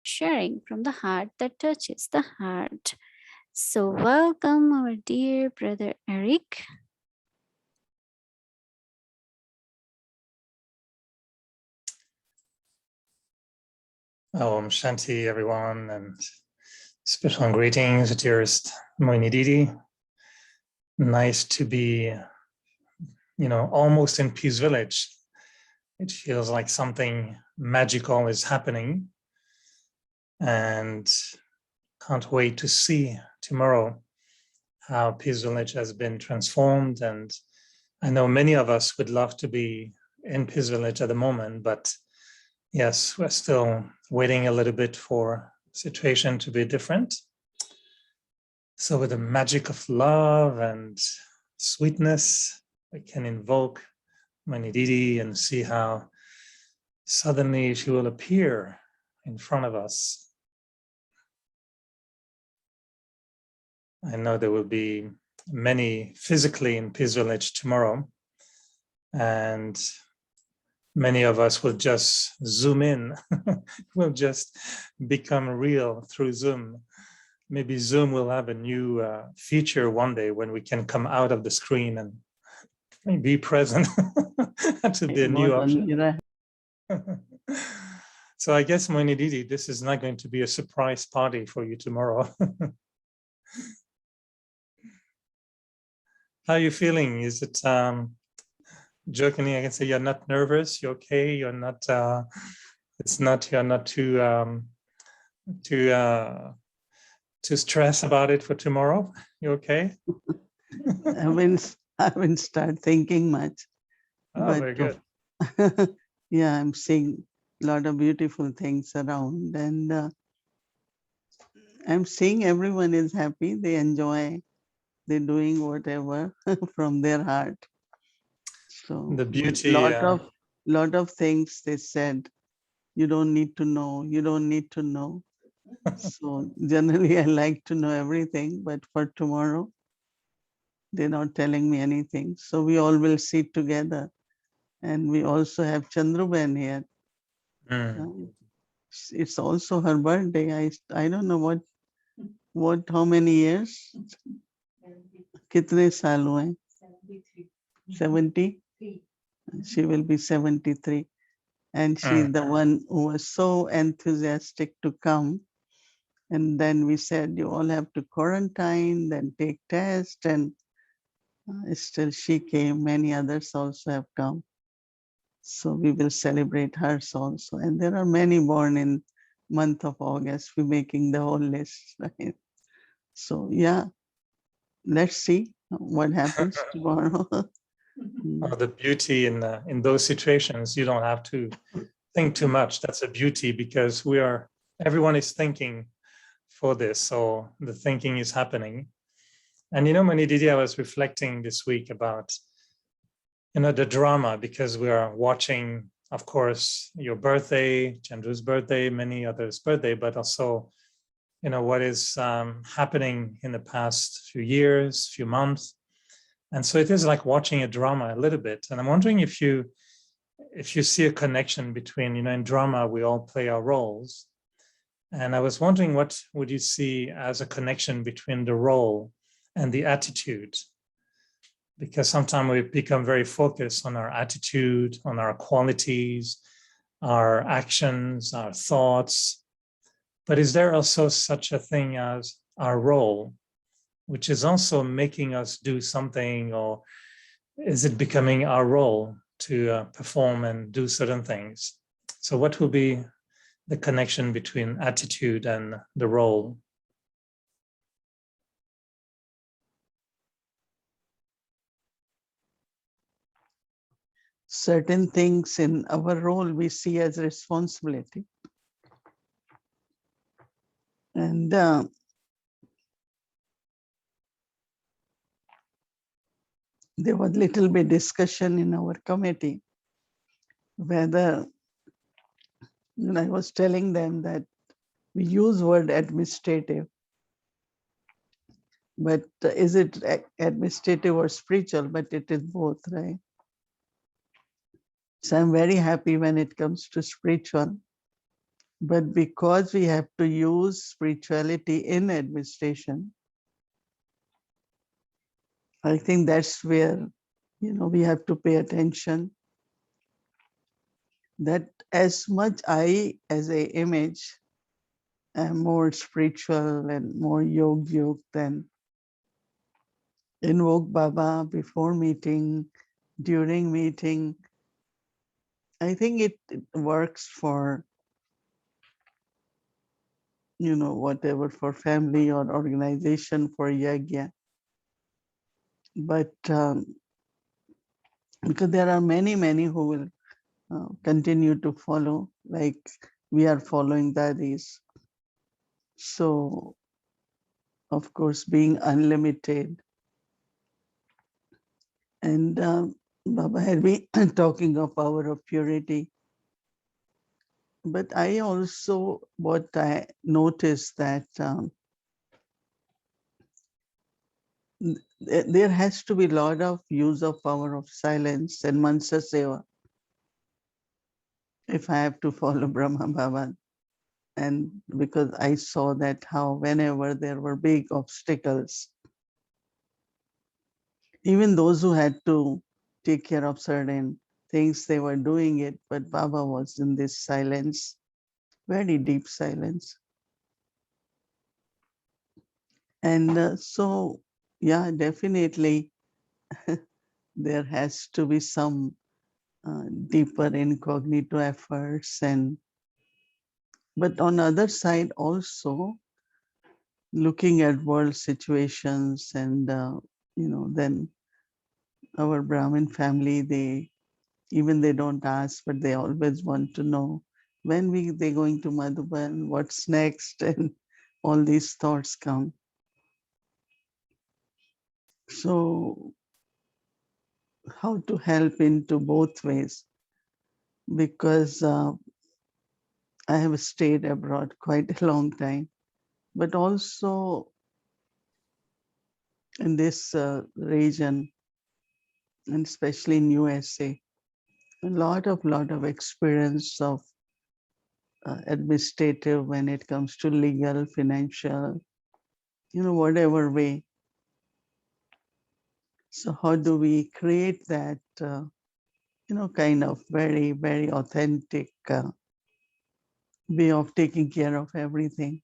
sharing from the heart that touches the heart. So, welcome, our dear brother Eric. Om Shanti, everyone, and special greetings, dearest Mohini Didi. Nice to be, almost in Peace Village. It feels like something magical is happening, and can't wait to see tomorrow how Peace Village has been transformed. And I know many of us would love to be in Peace Village at the moment, but yes, we're still waiting a little bit for the situation to be different. So with the magic of love and sweetness, we can invoke Mohini Didi and see how suddenly she will appear in front of us. I know there will be many physically in Peace Village tomorrow, and many of us will just zoom in, will just become real through Zoom. Maybe Zoom will have a new feature one day when we can come out of the screen and be present. That would be a new option. So I guess, Mohini Didi, this is not going to be a surprise party for you tomorrow. How are you feeling? Is it jokingly? I can say you're not nervous. You're okay. You're not. It's not. You're not too stressed about it for tomorrow. You okay? I haven't started thinking much. Oh, very good. Yeah, I'm seeing a lot of beautiful things around, and I'm seeing everyone is happy. They enjoy. They're doing whatever from their heart. So the beauty, lot of things they said. You don't need to know. You don't need to know. So generally, I like to know everything, but for tomorrow, they're not telling me anything. So we all will sit together. And we also have Chandruben here. It's also her birthday. I don't know how many years? Kitne saal hue? 70? She will be 73. And she's the one who was so enthusiastic to come. And then we said, you all have to quarantine, then take test. And still she came. Many others also have come. So we will celebrate hers also. And there are many born in month of August. We're making the whole list, right? So yeah, let's see what happens tomorrow. The beauty in those situations, you don't have to think too much. That's a beauty because everyone is thinking for this. So the thinking is happening. And Mohini Didi, I was reflecting this week about the drama, because we are watching, of course, your birthday, Chandru's birthday, many others' birthday, but also, what is happening in the past few years, few months. And so it is like watching a drama a little bit. And I'm wondering if you see a connection between, in drama, we all play our roles. And I was wondering, what would you see as a connection between the role and the attitude? Because sometimes we become very focused on our attitude, on our qualities, our actions, our thoughts. But is there also such a thing as our role, which is also making us do something, or is it becoming our role to perform and do certain things? So what will be the connection between attitude and the role? Certain things in our role we see as responsibility. And there was little bit discussion in our committee whether, I was telling them that we use word administrative, but is it administrative or spiritual? But it is both, right? So I'm very happy when it comes to spiritual. But because we have to use spirituality in administration, I think that's where, we have to pay attention that as much I as a image am more spiritual and more yogic than invoke Baba before meeting, during meeting. I think it works for, whatever, for family or organization, for yagya. But because there are many, many who will continue to follow, like we are following dadis. So, of course, being unlimited. And Baba had been talking of power of purity. But I also, what I noticed that there has to be a lot of use of power of silence and mansa seva if I have to follow Brahma Baba. And because I saw that how whenever there were big obstacles, even those who had to take care of certain things, they were doing it, but Baba was in this silence, very deep silence. And so, yeah, definitely there has to be some deeper incognito efforts. But on the other side also, looking at world situations and, then our Brahmin family, they don't ask, but they always want to know when they going to Madhuban, what's next, and all these thoughts come. So how to help into both ways? Because I have stayed abroad quite a long time, but also in this region, and especially in USA, a lot of experience of administrative when it comes to legal, financial, whatever way. So how do we create that, kind of very, very authentic way of taking care of everything?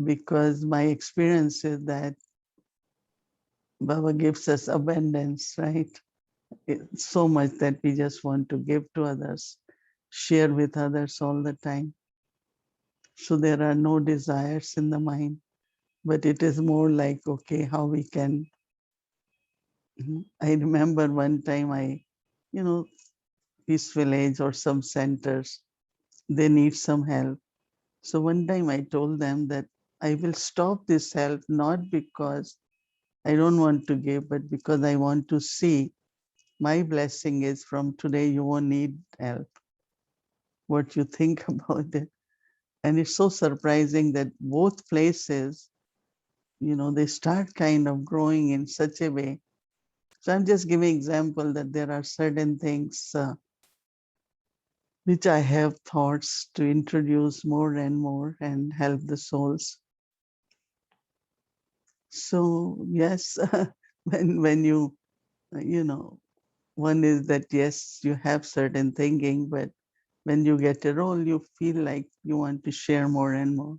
Because my experience is that Baba gives us abundance, right? It's so much that we just want to give to others, share with others all the time. So there are no desires in the mind, but it is more like, okay, how we can. I remember one time Peace Village or some centers, they need some help. So one time I told them that I will stop this help not because I don't want to give, but because I want to see my blessing is from today you won't need help. What you think about it? And it's so surprising that both places, they start kind of growing in such a way. So I'm just giving example that there are certain things which I have thoughts to introduce more and more and help the souls. So yes, when you know, one is that yes, you have certain thinking, but when you get a role, you feel like you want to share more and more.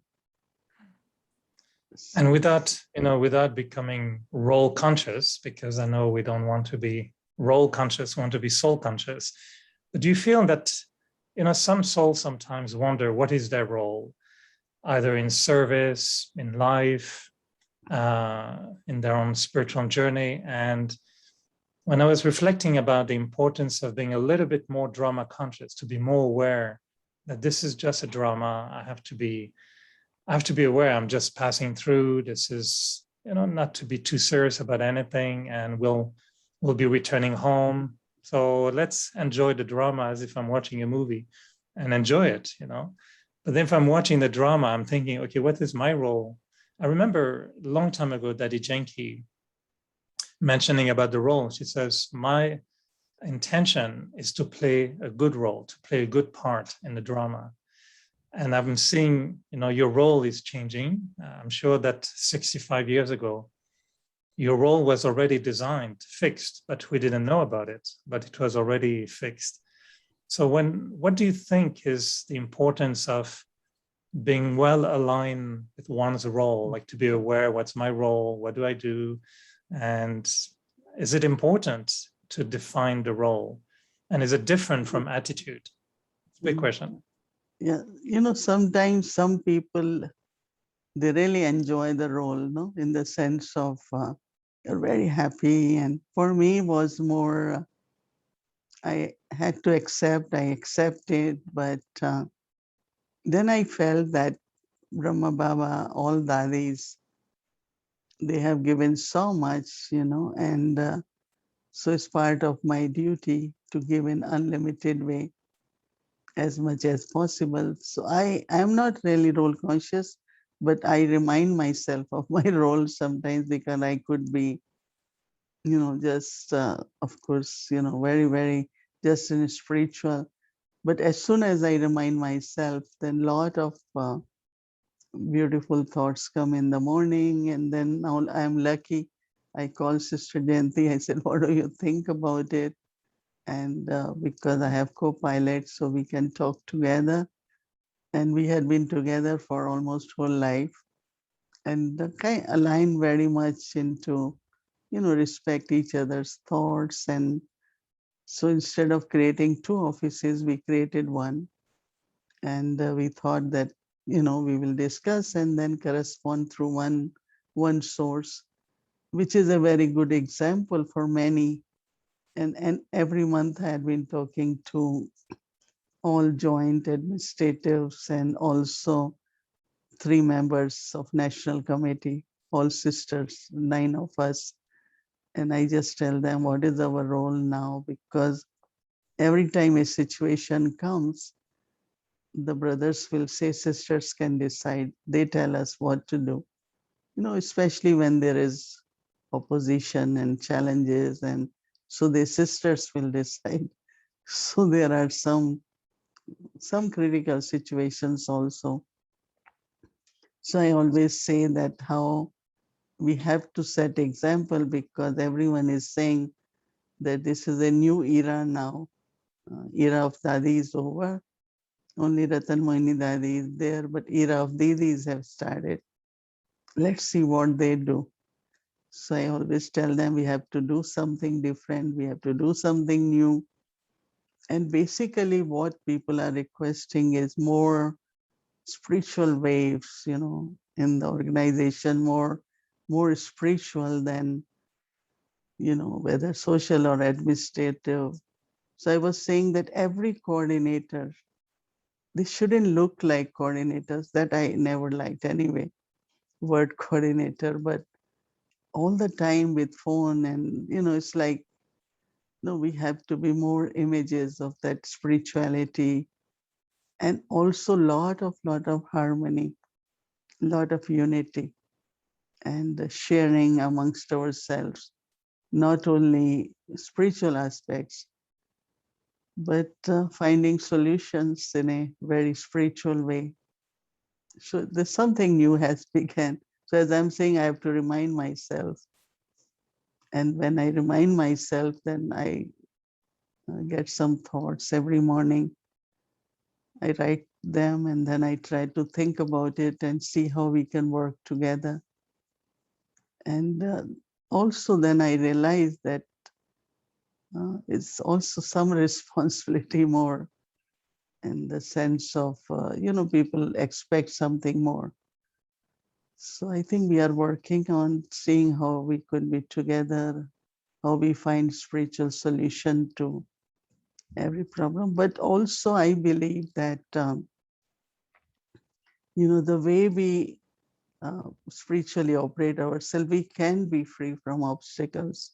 And without becoming role conscious, because I know we don't want to be role conscious, we want to be soul conscious. But do you feel that, some souls sometimes wonder what is their role, either in service, in life, in their own spiritual journey? And when I was reflecting about the importance of being a little bit more drama conscious, to be more aware that this is just a drama, I have to be aware I'm just passing through. This is, not to be too serious about anything, and we'll be returning home. So let's enjoy the drama as if I'm watching a movie and enjoy it, But then if I'm watching the drama, I'm thinking, okay, what is my role? I remember a long time ago, Daddy Jenki mentioning about the role. She says, my intention is to play a good role, to play a good part in the drama. And I'm seeing, your role is changing. I'm sure that 65 years ago, your role was already designed, fixed, but we didn't know about it, but it was already fixed. So what do you think is the importance of being well aligned with one's role, like to be aware, what's my role, what do I do? And is it important to define the role? And is it different from attitude? It's a big question. Yeah, sometimes some people, they really enjoy the role, no, in the sense of you're very happy. And for me, was more, I had to accept, I accepted, but then I felt that Brahma Baba, all Dadis, they have given so much, and so it's part of my duty to give in unlimited way as much as possible. So I am not really role conscious, but I remind myself of my role sometimes because I could be, just of course, very, very just in spiritual. But as soon as I remind myself, then lot of beautiful thoughts come in the morning, and then now I'm lucky. I call Sister Jayanti. I said, "What do you think about it?" And because I have co-pilot, so we can talk together. And we had been together for almost whole life, and kind aligned very much into, respect each other's thoughts. And so instead of creating two offices, we created one, and we thought that we will discuss and then correspond through one source, which is a very good example for many. And every month I had been talking to all joint administratives and also three members of national committee, all sisters, 9 of us. And I just tell them what is our role now, because every time a situation comes, the brothers will say sisters can decide. They tell us what to do, especially when there is opposition and challenges. And so the sisters will decide. So there are some critical situations also. So I always say that how we have to set example, because everyone is saying that this is a new era now. Era of Dadi is over. Only Ratan Mohini Dadi is there, but era of Didis have started. Let's see what they do. So I always tell them we have to do something different. We have to do something new. And basically what people are requesting is more spiritual waves, in the organization, more spiritual than, whether social or administrative. So I was saying that every coordinator, they shouldn't look like coordinators. That I never liked anyway, word coordinator, but all the time with phone and, it's like, no, we have to be more images of that spirituality, and also lot of harmony, lot of unity and sharing amongst ourselves, not only spiritual aspects, but finding solutions in a very spiritual way. So there's something new has begun. So as I'm saying, I have to remind myself. And when I remind myself, then I get some thoughts every morning. I write them and then I try to think about it and see how we can work together. And also then I realize that it's also some responsibility more, in the sense of, people expect something more. So I think we are working on seeing how we could be together, how we find spiritual solution to every problem. But also I believe that, the way we spiritually operate ourselves, we can be free from obstacles,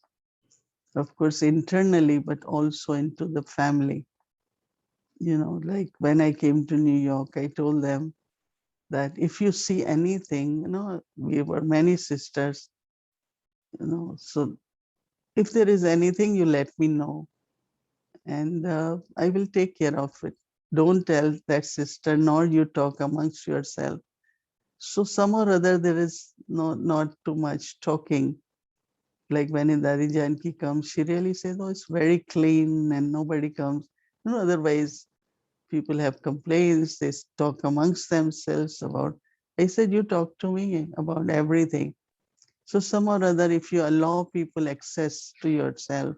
of course, internally, but also into the family. Like when I came to New York, I told them that if you see anything, we were many sisters, so if there is anything, you let me know, and I will take care of it. don't tell that sister, nor you talk amongst yourself. So some or other there is not too much talking. Like when Indari Janki comes, she really says, "Oh, it's very clean and nobody comes." Otherwise people have complaints. They talk amongst themselves about. I said, "You talk to me about everything." So some or other, if you allow people access to yourself,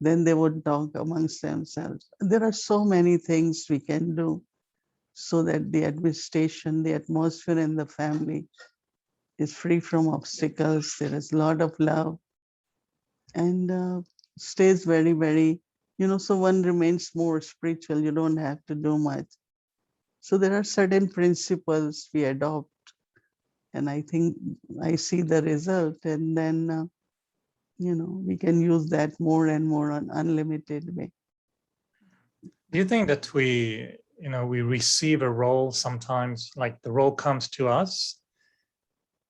then they would talk amongst themselves. There are so many things we can do so that the administration, the atmosphere in the family is free from obstacles. There is a lot of love and stays very, very, so one remains more spiritual. You don't have to do much. So there are certain principles we adopt, and I think I see the result, and then, we can use that more and more on unlimited way. Do you think that we receive a role sometimes, like the role comes to us?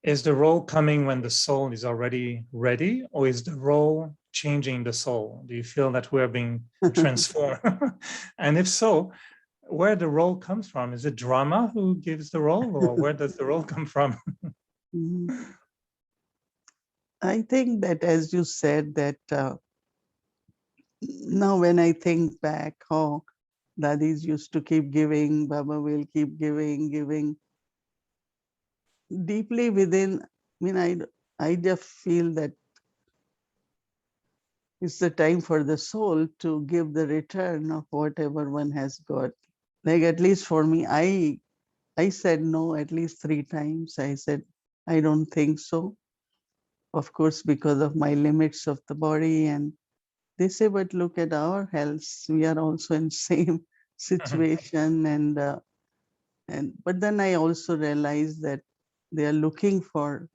Is the role coming when the soul is already ready, or is the role changing the soul? Do you feel that we're being transformed? And if so, where the role comes from? Is it drama who gives the role, or where does the role come from? Mhm. I think that, as you said, that now when I think back, how daddies used to keep giving, Baba will keep giving. Deeply within, I just feel that it's the time for the soul to give the return of whatever one has got. Like at least for me, I said no at least 3 times. I said, I don't think so. Of course, because of my limits of the body. And they say, but look at our health. We are also in same situation. And but then I also realized that they are looking for,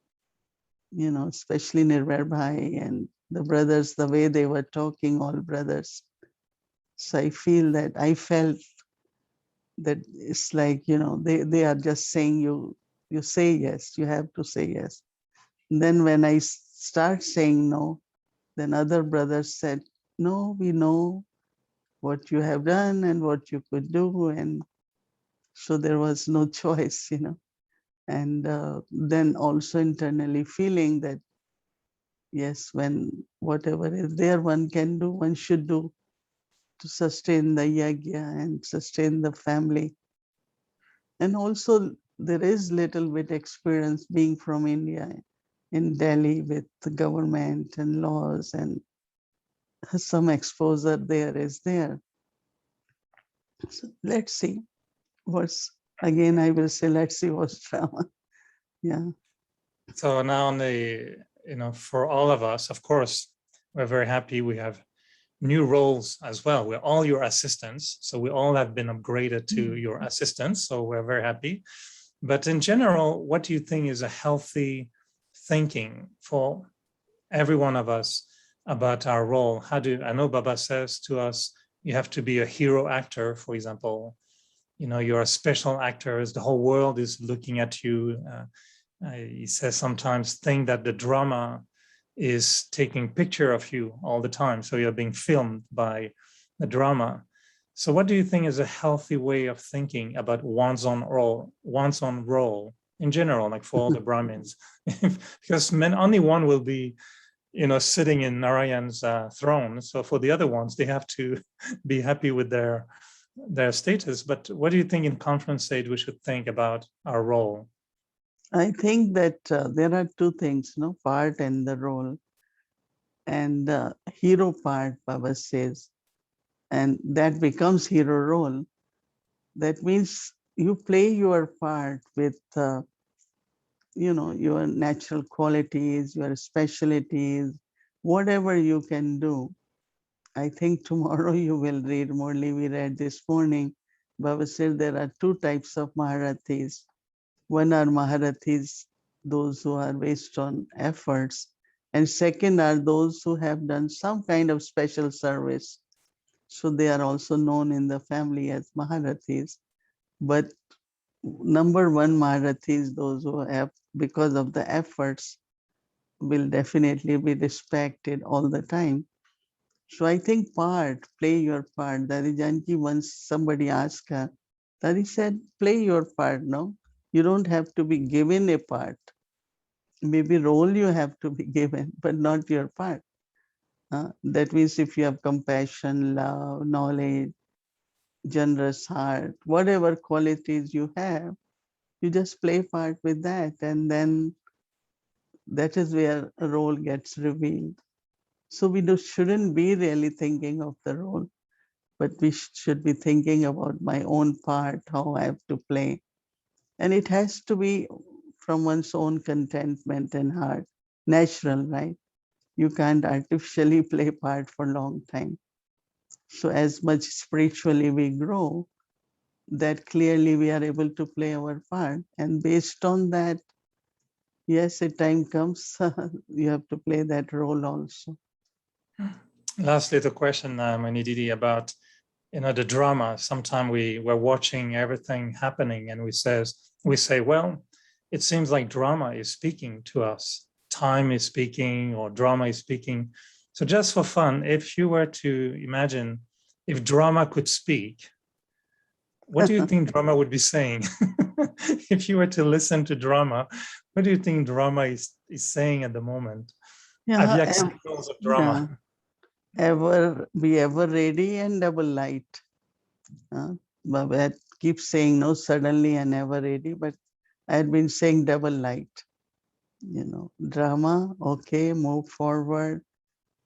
especially Nirvar Bhai and the brothers, the way they were talking, all brothers. So I felt that it's like, they are just saying you say yes, you have to say yes. And then when I start saying no, then other brothers said, no, we know what you have done and what you could do. And so there was no choice. And then also internally feeling that, yes, when whatever is there, one can do, one should do to sustain the yagya and sustain the family. And also there is little bit experience being from India in Delhi with the government and laws, and some exposure there is there. So let's see what's, again, I will say, let's see what's drama. Yeah. So now for all of us, of course, we're very happy we have new roles as well. We're all your assistants. So we all have been upgraded to your assistants. So we're very happy. But in general, what do you think is a healthy thinking for every one of us about our role? I know Baba says to us, you have to be a hero actor, for example. You're a special actor. The whole world is looking at you. He says sometimes think that the drama is taking picture of you all the time. So you're being filmed by the drama. So what do you think is a healthy way of thinking about one's own role in general, like for all the Brahmins? Because only one will be, sitting in Narayan's throne. So for the other ones, they have to be happy with their status. But what do you think in conference stage we should think about our role? I think that there are two things, part and the role. And the hero part, Baba says, and that becomes hero role. That means you play your part with, your natural qualities, your specialties, whatever you can do. I think tomorrow you will read, Morley, we read this morning, Baba said there are two types of Maharathis. One are Maharathis, those who are based on efforts. And second are those who have done some kind of special service. So they are also known in the family as Maharathis. But number one Maharathis, those who have, because of the efforts, will definitely be respected all the time. So I think play your part. Daddy Janki, once somebody asked her, Daddy said, play your part, no? You don't have to be given a part. Maybe role you have to be given, but not your part. That means if you have compassion, love, knowledge, generous heart, whatever qualities you have, you just play part with that. And then that is where a role gets revealed. So we shouldn't be really thinking of the role, but we should be thinking about my own part, how I have to play. And it has to be from one's own contentment and heart, natural, right? You can't artificially play part for a long time. So as much spiritually we grow, that clearly we are able to play our part. And based on that, yes, a time comes, you have to play that role also. Last little question, Mohini Didi, about the drama. Sometimes we're watching everything happening, and we say, well, it seems like drama is speaking to us. Time is speaking, or drama is speaking. So just for fun, if you were to imagine if drama could speak, what do you think drama would be saying? If you were to listen to drama, what do you think drama is saying at the moment? Yeah, Signals of drama. Be ever ready and double light. Babette keeps saying no suddenly and ever ready, but I had been saying double light. Drama, okay, move forward,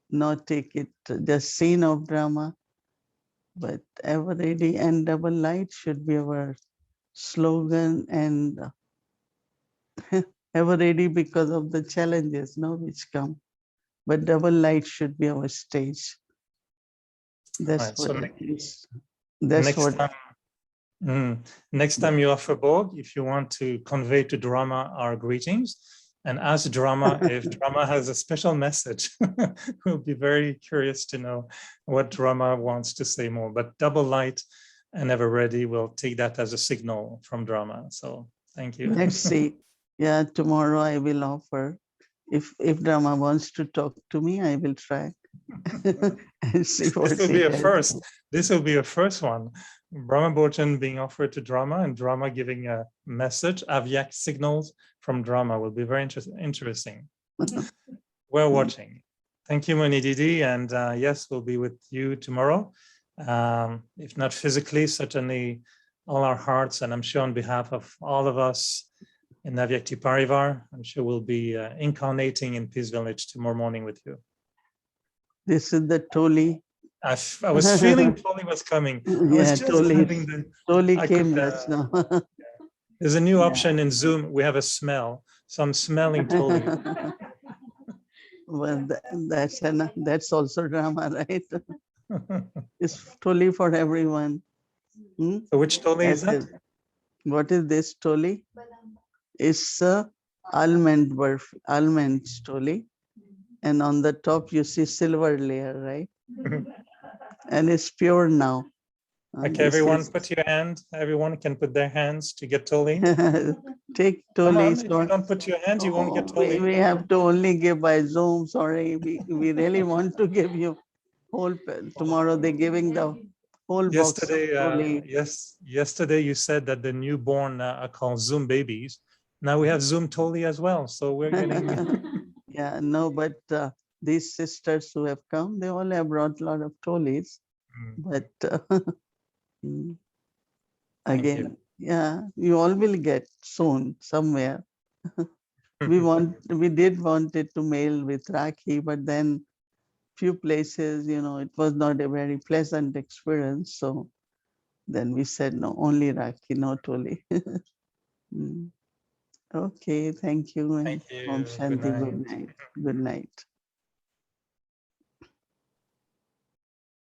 not take it just scene of drama, but ever ready and double light should be our slogan, and ever ready because of the challenges which come, but double light should be our stage. That's Right, what so it is. That's what. Next time you offer Borg, if you want to convey to drama our greetings, and ask drama if drama has a special message. We'll be very curious to know what drama wants to say more. But double light and ever ready, we'll take that as a signal from drama. So thank you. Let's see. Yeah, tomorrow I will offer. If drama wants to talk to me, I will try. And see what this will be a first. This will be a first one. Brahma Bhojan being offered to drama, and drama giving a message. Avyak signals from drama will be very interesting. We're watching. Thank you, Mohini Didi, and yes, we'll be with you tomorrow. If not physically, certainly all our hearts, and I'm sure on behalf of all of us in Navyakti Parivar, I'm sure we'll be incarnating in Peace Village tomorrow morning with you. This is the Toli. I was feeling Toli was coming. Yeah, Toli came just now. There's a new option in Zoom. We have a smell. So I'm smelling Toli. Well, that's also drama, right? It's Toli for everyone. So which Toli is that? What is this Toli? It's almond Toli. And on the top you see silver layer, right? And it's pure now. Okay, everyone put your hand. Everyone can put their hands to get Toli. Take Toli. If you don't put your hands, you won't get Toli. We have to only give by Zoom. Sorry, we really want to give you whole. Tomorrow they're giving the whole box of Toli. Yesterday you said that the newborn are called Zoom babies. Now we have Zoom Toli as well. So we're getting. Yeah, no, but these sisters who have come, they all have brought a lot of Tolis. But again, you all will get soon somewhere. We did want it to mail with Rakhi, but then few places, it was not a very pleasant experience. So then we said, no, only Rakhi, not Toli. Okay, thank you. Thank you. Om Shanti, good night. Good night.